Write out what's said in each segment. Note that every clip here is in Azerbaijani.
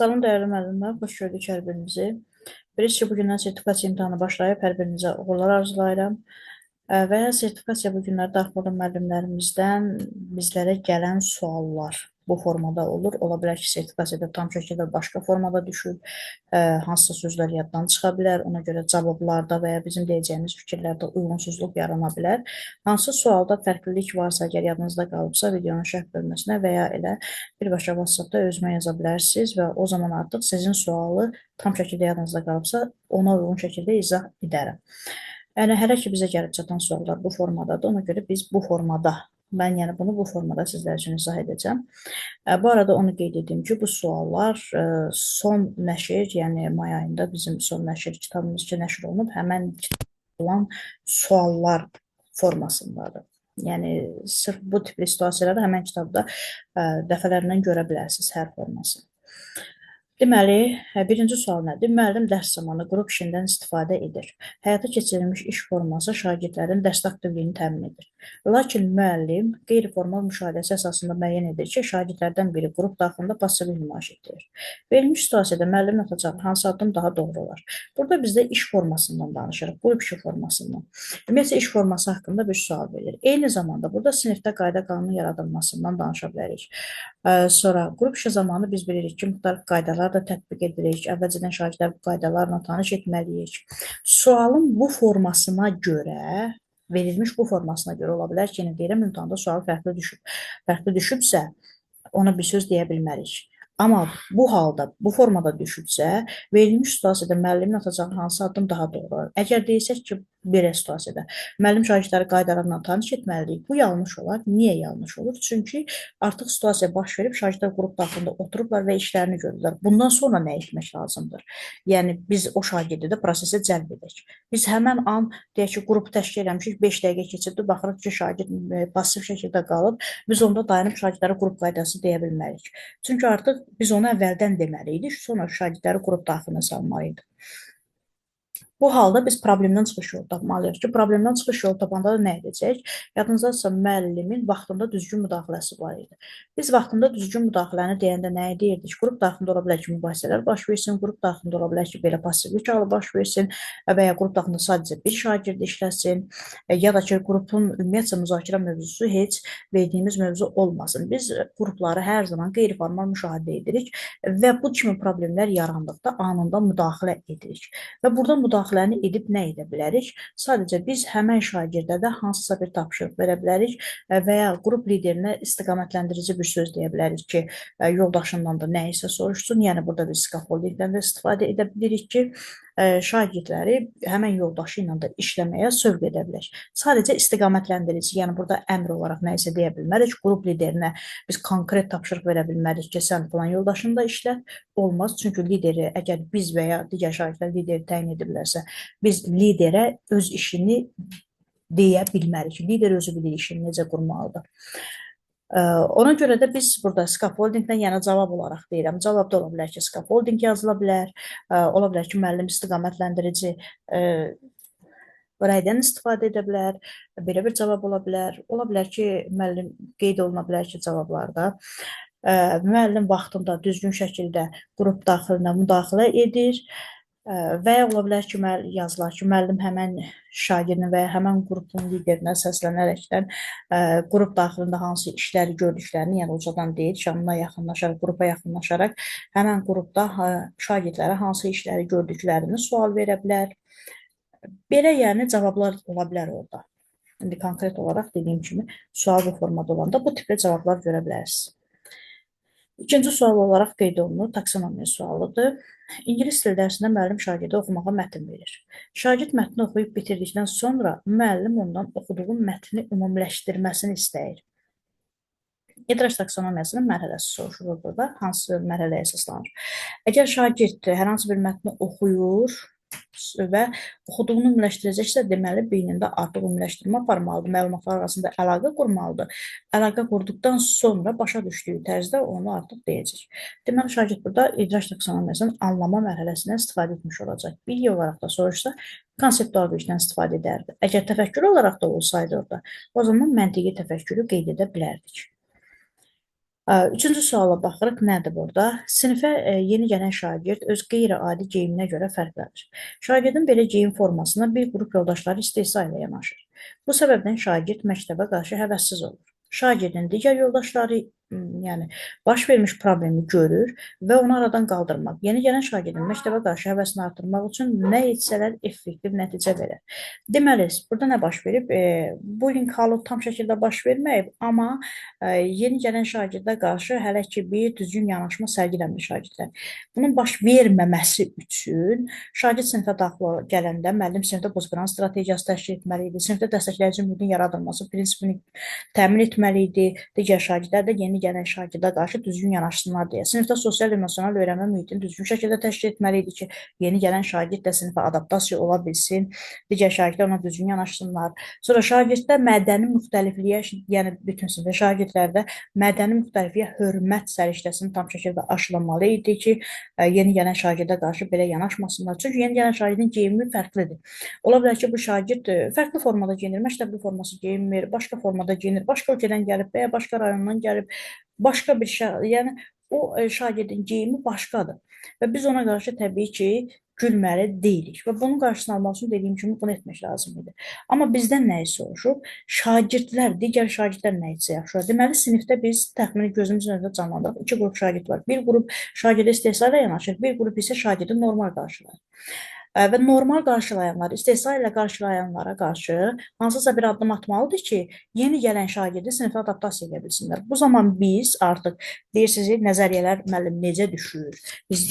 Salam dəyərli müəllimlər, xoş gördük hər birinizi. Bilirsiniz ki, bugündən sertifikasiya imtahanı başlayıb, hər birinizə uğurlar arzulayıram. Və sertifikasiya bu günlər daxil olan müəllimlərimizdən bizlərə gələn suallar bu formada olur. Ola bilər ki, sertifikasiyada tam şəkildə başqa formada düşür, hansısa sözlər yaddan çıxa bilər, ona görə cavablarda və ya bizim deyəcəyimiz fikirlərdə uyğunsuzluq yarana bilər. Hansı sualda fərqlilik varsa, əgər yadınızda qalıbsa, videonun şərh bölməsinə və ya elə birbaşa WhatsApp-da özümə yaza bilərsiniz və o zaman artıq sizin sualı tam şəkildə yadınızda qalıbsa, ona uyğun şəkildə izah edərəm. Yəni, hələ ki, bizə gəlib çatan suallar bu formadadır, ona görə biz bu formada, mən yəni bunu bu formada sizlər üçün izah edəcəm. Bu arada onu qeyd edim ki, bu suallar son nəşr, yəni may ayında bizim son nəşr kitabımız ki, nəşr olunub, həmən kitabda olan suallar formasındadır. Yəni, sırf bu tipli situasiyaları həmən kitabda dəfələrlə görə bilərsiniz hər formasını. Deməli, birinci sual nədir? Müəllim dərs zamanı qrup işindən istifadə edir. Həyata keçirilmiş iş forması şagirdlərin dərs aktivliyini təmin edir. Lakin müəllim qeyri-formal müşahidəsi əsasında müəyyən edir ki, şagirdlərdən biri qrup daxilində passivlik nümayiş etdirir. Verilmiş situasiyada müəllimin atacağı hansı addım daha doğru olar? Burada bizdə iş formasından danışırıq, qrup işi formasından. Ümumiyyətlə, iş forması haqqında bir sual verir. Eyni zamanda burada sinifdə qayda qanun yaradılmasından danışa bilərik. Sonra qrup işi zamanı biz bilirik ki, müxtəlif qaydalar da tətbiq edirik. Əvvəlcədən şagirdlər bu qaydalarla tanış etməliyik. Sualın bu formasına görə, verilmiş bu formasına görə ola bilər ki, deyirəm, imtahanda sual fərqli düşübsə, ona bir söz deyə bilmərik. Amma bu halda, bu formada düşübsə, verilmiş situasiyada müəllimin atacağı hansı addım daha doğru? Əgər deyirsək ki, belə situasiyada müəllim şagirdləri qaydalarla tanış etməlidir. Bu yanlış olar. Niyə yanlış olur? Çünki artıq situasiya baş verib, şagirdlər qrup daxilində oturublar və işlərini görürlər. Bundan sonra nə etmək lazımdır? Yəni, biz o şagirdi də prosesə cəlb edək. Biz həmən an, deyək ki, qrupu təşkil eləmişik, 5 dəqiqə keçirdi, baxırıq ki, şagird pasif şəkildə qalıb, biz onda dayanıb şagirdlərə qrup qaydası deyə bilmərik. Çünki artıq biz onu əvvəldən deməliydik, sonra şagirdləri qrup daxilinə salmalıyıq. Bu halda biz problemdən çıxış yolu tapmalıyıq ki, problemdən çıxış yolu tapanda da nə edəcək? Yadınızdadırsa, müəllimin vaxtında düzgün müdaxiləsi var idi. Biz vaxtında düzgün müdaxiləni deyəndə nə edirdik? Qrup daxilində ola bilər ki, mübahisələr baş versin, qrup daxilində ola bilər ki, belə passivlik halı baş versin və ya qrup daxilində sadəcə bir şagird işləsin, ya da ki, qrupun ümumiyyətcə müzakirə mövzusu heç verdiyimiz mövzu olmasın. Biz qrupları hər zaman qeyri-formal müşahidə edirik və bu kimi problemlər yarandıqda anında müdaxilə edirik. Və burada müdaxiləni edib nə edə bilərik? Sadəcə biz həmən şagirdə də hansısa bir tapşırıq verə bilərik və ya qrup liderinə istiqamətləndirici bir söz deyə bilərik ki, yoldaşından da nə isə soruşsun. Yəni, burada biz skafoldingdən də istifadə edə bilirik ki, şagirdləri həmən yoldaşı ilə də işləməyə sövq edə bilək. Sadəcə istiqamətləndirici, yəni burada əmr olaraq nə isə deyə bilmərik. Qrup liderinə biz konkret tapşırıq verə bilmərik ki, sən falan yoldaşını da işlət. Olmaz, çünki lideri, əgər biz və ya digər şagirdlər lideri təyin ediblərsə, biz liderə öz işini deyə bilmərik. Lider özü bilir işini necə qurmalıdır. Ona görə də biz burada scaffoldingdən, yəni cavab olaraq deyirəm. Cavabda ola bilər ki, scaffolding yazıla bilər, ola bilər ki, müəllim istiqamətləndirici rəydən istifadə edə bilər, belə bir cavab ola bilər. Ola bilər ki, müəllim qeyd oluna bilər ki, cavablarda müəllim vaxtında düzgün şəkildə qrup daxilinə müdaxilə edir və ya ola bilər ki, yazılar ki, müəllim həmən şagirdin və ya həmən qrupun liderinə səslənərəkdən qrup daxilində hansı işləri gördüklərini, yəni ucadan deyil, şanına yaxınlaşaraq, qrupa yaxınlaşaraq həmən qrupda şagirdlərə hansı işləri gördüklərini sual verə bilər. Belə, yəni, cavablar ola bilər orada. İndi konkret olaraq dediyim kimi, sual bu formada olanda bu tipli cavablar görə bilərsiniz. İkinci sual olaraq qeyd olunur, taksonomiya sualıdır. İngilis dili dərsində müəllim şagirdə oxumağa mətn verir. Şagird mətni oxuyub bitirdikdən sonra müəllim ondan oxuduğu mətni ümumiləşdirməsini istəyir. İdraç taksonomiyasının mərhələsi soruşulur burada, hansı mərhələyə əsaslanır. Əgər şagird hər hansı bir mətni oxuyur və oxuduğunu ümumiləşdirəcəksə, deməli, beynində artıq ümumiləşdirmə aparmalıdır, məlumatlar arasında əlaqə qurmalıdır. Əlaqə qurduqdan sonra başa düşdüyü tərzdə onu artıq deyəcək. Deməli, şagird burada idraç taksonomiyasının anlama mərhələsindən istifadə etmiş olacaq. Bilgi olaraq da soruşsa, konseptual bilgidən istifadə edərdi. Əgər təfəkkür olaraq da olsaydı orada, o zaman məntiqi təfəkkürü qeyd edə bilərdik. Üçüncü suala baxırıq, nədir burada? Sinifə yeni gələn şagird öz qeyri-adi geyiminə görə fərqlənir. Şagirdin belə geyim formasına bir qrup yoldaşları istehza ilə yanaşır. Bu səbəbdən şagird məktəbə qarşı həvəssiz olur. Şagirdin digər yoldaşları yəni baş vermiş problemi görür və onu aradan qaldırmaq, yeni gələn şagirdin məktəbə qarşı həvəsini artırmaq üçün nə etsələr effektiv nəticə verər. Deməli, burada nə baş verib? Bullying halı tam şəkildə baş verməyib, amma yeni gələn şagirdə qarşı hələ ki bir düzgün yanaşma sərgilənmir şagirdlər. Bunun baş verməməsi üçün şagird sinifə daxil gələndə müəllim sinifdə bozqıran strategiyası təşkil etməli idi. Sinifdə dəstəkləyici mühitin yaradılması prinsipini təmin etməli idi. Digər şagirdlər də yeni gələn şagirdə qarşı düzgün yanaşsınlar deyə. Sinifdə sosial emosional öyrənmə mühitini düzgün şəkildə təşkil etməli idi ki, yeni gələn şagird də sinifə adaptasiya ola bilsin. Digər şagirdlər ona düzgün yanaşsınlar. Sonra şagirddə mədəni müxtəlifliyə, yəni bütün sinifdə şagirdlərdə mədəni müxtəlifliyə hörmət səriştəsini tam şəkildə aşılamalı idi ki, yeni gələn şagirdə qarşı belə yanaşmasınlar. Çünki yeni gələn şagirdin geyimi fərqlidir. Ola bilər ki, bu şagird fərqli formada geyinir, məktəbli forması geyinmir, başqa formada geyinir, başqa ölkədən gəlib və ya başqa rayondan gəlib, başqa bir yəni o şagirdin geyimi başqadır. Və biz ona qarşı təbii ki, gülməli deyilik və bunun qarşısını almaq üçün dediyim kimi bunu etmək lazım idi. Amma bizdən nəyi soruşub? Şagirdlər, digər şagirdlər nə etsə yaxşı olar? Deməli, sinifdə biz təxmini gözümüzün önündə canlandırıq. İki qrup şagird var. Bir qrup şagirdə istehza ilə yanaşır, bir qrup isə şagirdi normal qarşılayır. Və normal qarşılayanlar, istehza ilə qarşılayanlara qarşı hansısa bir addım atmalıdır ki, yeni gələn şagirdi sinifə adaptasiya edə bilsinlər. Bu zaman biz artıq deyirsiniz, nəzəriyyələr müəllim necə düşür? Biz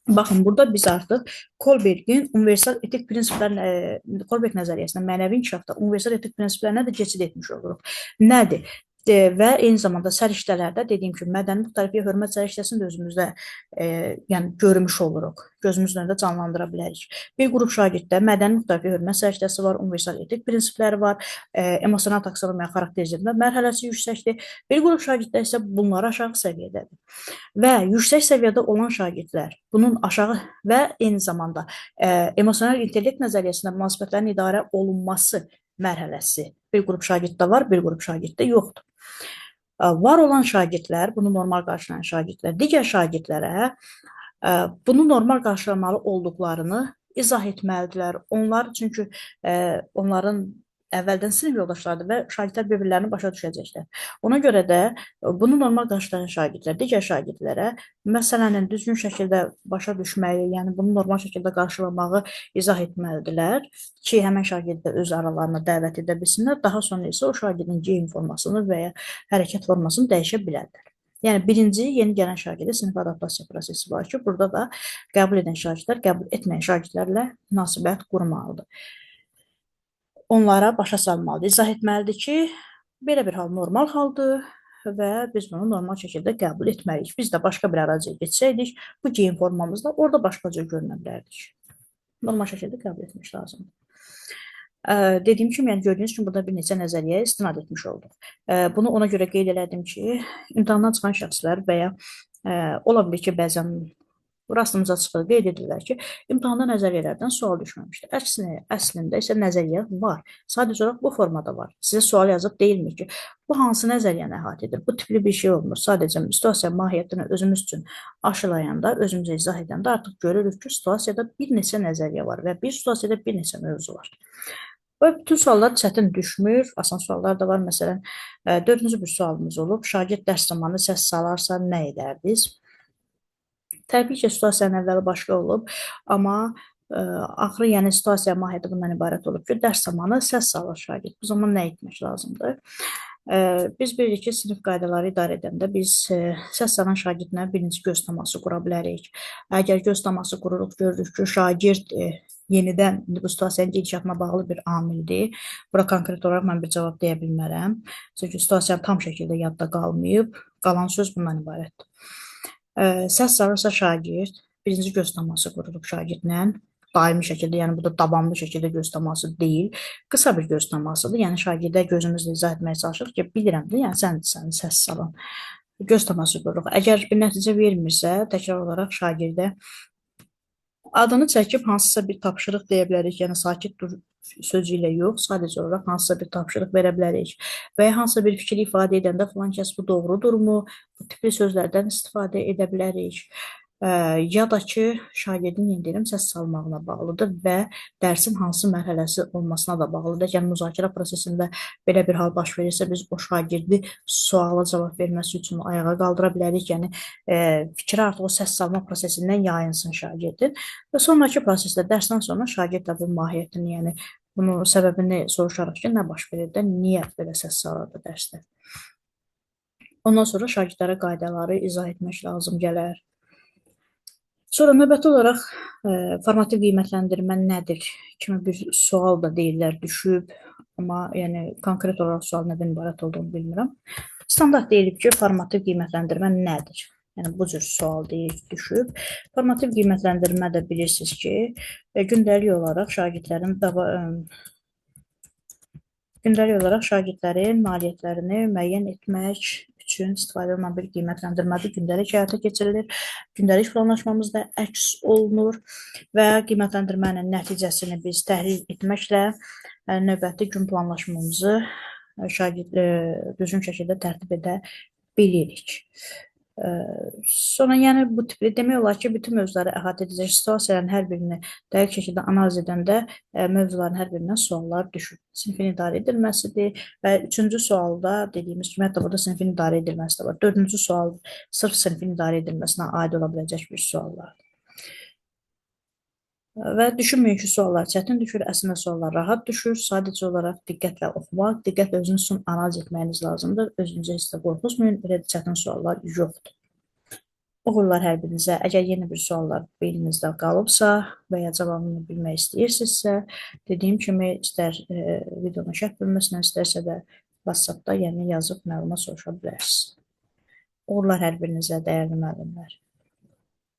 baxın, burada biz artıq Kolbergin universal etik prinsiplərinə, Kolberg nəzəriyyəsində mənəvi inkişafda universal etik prinsiplərinə də keçid etmiş oluruq. Nədir? Və eyni zamanda səriştələrdə dediyim kimi mədəni müxtəlifliyə hörmət səriştəsini də özümüzdə yəni görmüş oluruq. Gözümüzün önündə canlandıra bilərik. Bir qrup şagirddə mədəni müxtəlifliyə hörmət səriştəsi var, universal etik prinsipləri var, emosional taksonomiya xarakterizmə mərhələsi yüksəkdir. Bir qrup şagirddə isə bunlar aşağı səviyyədədir. Və yüksək səviyyədə olan şagirdlər bunun aşağı və eyni zamanda emosional intellekt nəzəriyyəsində münasibətlərin idarə olunması mərhələsi bir qrup şagirddə var, bir qrup şagirddə yoxdur. Var olan şagirdlər, bunu normal qarşılayan şagirdlər, digər şagirdlərə bunu normal qarşılamalı olduqlarını izah etməlidirlər. Onlar çünki onların əvvəldən sinif yoldaşlarıdır və şagirdlər bir-birlərini başa düşəcəklər. Ona görə də bunu normal qarşılayan şagirdlər digər şagirdlərə məsələnin düzgün şəkildə başa düşməyi, yəni bunu normal şəkildə qarşılamağı izah etməlidirlər ki, həmən şagird də öz aralarına dəvət edə bilsinlər. Daha sonra isə o şagirdin geyim formasını və ya hərəkət formasını dəyişə bilərlər. Yəni birinci yeni gələn şagirdə sinif adaptasiya prosesi var ki, burada da qəbul edən şagirdlər qəbul etməyən şagirdlərlə münasibət qurmalıdır. Onlara başa salmalıdır, izah etməlidir ki, belə bir hal normal haldır və biz bunu normal şəkildə qəbul etməliyik. Biz də başqa bir əraziyə geçsəydik, bu geyim formamızda orada başqa cür görünə bilərdik. Normal şəkildə qəbul etmək lazımdır. Dediyim kimi, yəni gördüyünüz kimi burada bir neçə nəzəriyyəyə istinad etmiş olduq. Bunu ona görə qeyd elədim ki, imtahandan çıxan şəxslər və ya ola bilir ki, bəzən rastımıza çıxır, qeyd edirlər ki, imtahanda nəzəriyyələrdən sual düşməmişdir. Əslində isə nəzəriyyə var. Sadəcə olaraq bu formada var. Sizə sual yazıb deyilmir ki, bu hansı nəzəriyyəni əhatə edir? Bu tipli bir şey olmur. Sadəcə situasiya mahiyyətini özümüz üçün aşılayanda, özümüzə izah edəndə artıq görürük ki, situasiyada bir neçə nəzəriyyə var və bir situasiyada bir neçə mövzu var. Və bütün suallar çətin düşmür, asan suallar da var. Məsələn, dördüncü bir sualımız olub, şagird dərs zamanı səs salarsa nə edərdiniz? Təbii ki, situasiyanın əvvəli başqa olub, amma axırı, yəni situasiya mahiyyəti bundan ibarət olub ki, dərs zamanı səs salır şagird. Bu zaman nə etmək lazımdır? Biz bilirik ki, sinif qaydaları idarə edəndə biz səs salan şagirdlə birinci göz təması qura bilərik. Əgər göz təması qururuq, görürük ki, şagird yenidən bu situasiyanın gedişatına bağlı bir amildir. Bura konkret olaraq mən bir cavab deyə bilmərəm. Çünki situasiyanın tam şəkildə yadda qalmayıb, qalan söz bundan ibarətdir. Səs salırsa şagird, birinci göz təması qururuq şagirdlə, daimi şəkildə, yəni bu da davamlı şəkildə göz təması deyil, qısa bir göz təmasıdır. Yəni şagirdə gözümüzlə izah etməyə çalışırıq ki, bilirəm də, yəni sən səs salan. Göz təması qururuq. Əgər bir nəticə vermirsə, təkrar olaraq şagirdə Adını çəkib hansısa bir tapşırıq deyə bilərik. Yəni sakit dur sözü ilə yox, sadəcə olaraq hansısa bir tapşırıq verə bilərik və ya hansısa bir fikri ifadə edəndə filan kəs bu doğrudurmu? Bu tipli sözlərdən istifadə edə bilərik. Ya da ki, şagirdin yenə səs salmağına bağlıdır və dərsin hansı mərhələsi olmasına da bağlıdır. Yəni müzakirə prosesində belə bir hal baş verirsə, biz o şagirdi suala cavab verməsi üçün ayağa qaldıra bilərik. Yəni fikri artıq o səs salma prosesindən yayınsın şagirdin. Və sonraki prosesdə dərsdən sonra şagird də bu mahiyyətini, yəni bunun səbəbini soruşaraq ki, nə baş verir də, niyə belə səs salırdı dərsdə. Ondan sonra şagirdlərə qaydaları izah etmək lazım gələr. Sonra növbəti olaraq formativ qiymətləndirmə nədir kimi bir sual da deyirlər düşüb, amma yəni konkret olaraq sual nədən ibarət olduğunu bilmirəm. Standart deyilib ki, formativ qiymətləndirmə nədir? Yəni bu cür sual deyib düşüb. Formativ qiymətləndirmə də bilirsiniz ki, gündəlik olaraq şagirdlərin nailiyyətlərini müəyyən etmək üçün istifadə olunan bir qiymətləndirmədir. Gündəlik həyata keçirilir. Gündəlik planlaşmamızda əks olunur və qiymətləndirmənin nəticəsini biz təhlil etməklə növbəti gün planlaşmamızı düzgün şəkildə tərtib edə bilirik. Sonra yəni bu tipli demək olar ki, bütün mövzuları əhatə edəcək situasiyaların hər birini dəqiq şəkildə analiz edəndə mövzuların hər birindən suallar düşür. Sinfin idarə edilməsidir və üçüncü sualda dediyimiz kimi, hətta burada sinfin idarə edilməsi də var. Dördüncü sual sırf sinfin idarə edilməsinə aid ola biləcək bir suallardır. Və düşünməyin ki, suallar çətin düşür, əslində suallar rahat düşür. Sadəcə olaraq diqqətlə oxumaq, diqqətlə özünüz üçün analiz etməyiniz lazımdır. Özünüzə heç də qorxuzmayın, elə çətin suallar yoxdur. Uğurlar hər birinizə. Əgər yeni bir suallar beyninizdə qalıbsa və ya cavabını bilmək istəyirsinizsə, dediyim kimi, istər videonun şərh bölməsindən, istərsə də WhatsApp-da yəni yazıb məlumat soruşa bilərsiniz. Uğurlar hər birinizə, dəyərli müəllimlər.